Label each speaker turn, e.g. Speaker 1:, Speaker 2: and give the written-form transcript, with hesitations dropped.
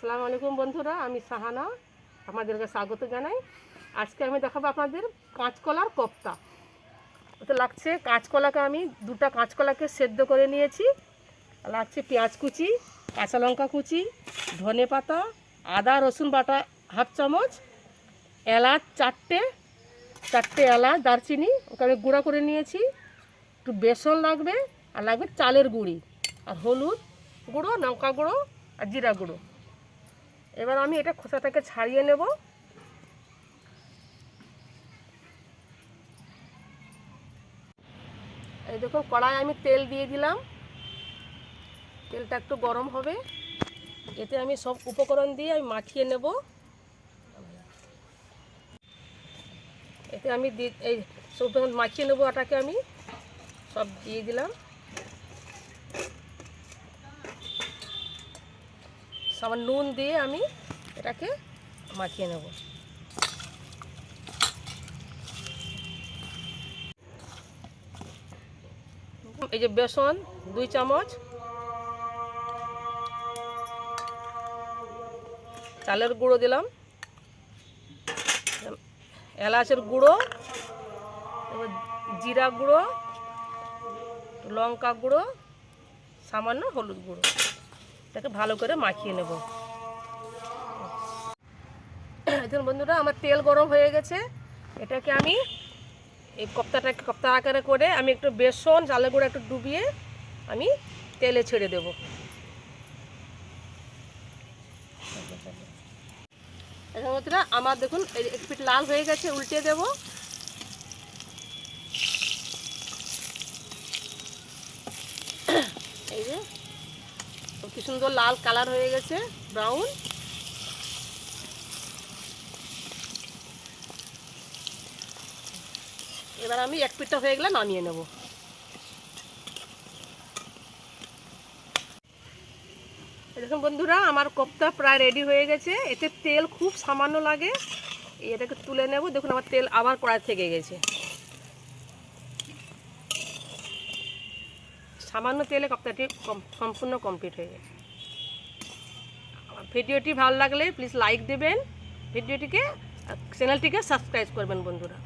Speaker 1: আসসালামু আলাইকুম বন্ধুরা, আমি সাহানা আপনাদেরকে স্বাগত জানাই। আজকে আমি দেখাবো আপনাদের কাঁচকলার কোপ্তা। ওতে লাগছে কাঁচকলাকে আমি দুটো কাঁচকলাকে সেদ্ধ করে নিয়েছি। লাগছে পেঁয়াজ কুচি, কাঁচা লঙ্কা কুচি, ধনে পাতা, আদা রসুন বাটা হাফ চামচ, এলাচ চারটে এলাচ, দারচিনি ওকে আমি গুঁড়া করে নিয়েছি। একটু বেসন লাগবে, আর লাগবে চালের গুঁড়ি, আর হলুদ গুঁড়ো, লঙ্কা গুঁড়ো আর জিরা গুঁড়ো। এবার আমি এটা খোসাটাকে ছাড়িয়ে নেব। এই দেখুন, কড়াই আমি তেল দিয়ে দিলাম। তেলটা একটু গরম হবে, এতে আমি সব উপকরণ দিয়ে আমি মাখিয়ে নেব। এতে আমি এই সব উপকরণ মাখিয়ে নেব, আটাকে আমি সব দিয়ে দিলাম। সামান্য নুন দিয়ে আমি এটাকে মাখিয়ে নেব। এই যে বেসন 2 চামচ, চালের গুঁড়ো দিলাম, এলাচের গুঁড়ো, জিরা গুঁড়ো, লঙ্কা গুঁড়ো, সামান্য হলুদ গুঁড়ো। এটাকে ভালো করে মাখিয়ে নেব। দেখুন বন্ধুরা, আমার তেল গরম হয়ে গেছে। এটাকে আমি এই কোপ্তা আকারে করে আমি একটু বেসন চালের গুঁড়ো একটু ডুবিয়ে আমি তেলে ছেড়ে দেব। এখন বন্ধুরা, আমার দেখুন একটু পিঠ লাল হয়ে গেছে, উল্টে দেব। এই যে কি সুন্দর লাল কালার হয়ে গেছে, ব্রাউন। এবার আমি এক পিঠটা হয়ে গেলে নামিয়ে নেব। দেখুন বন্ধুরা, আমার কোপ্তা প্রায় রেডি হয়ে গেছে। এতে তেল খুব সামান্য লাগে। এটাকে তুলে নেব। দেখুন, আমার তেল আবার কড়াই থেকে গেছে। সামান্য তেলে কোপ্তাটি সম্পূর্ণ কমপ্লিট হয়ে গেছে। ভিডিওটি ভালো লাগলে প্লিজ লাইক দেবেন, ভিডিওটিকে চ্যানেলটিকে সাবস্ক্রাইব করবেন বন্ধুরা।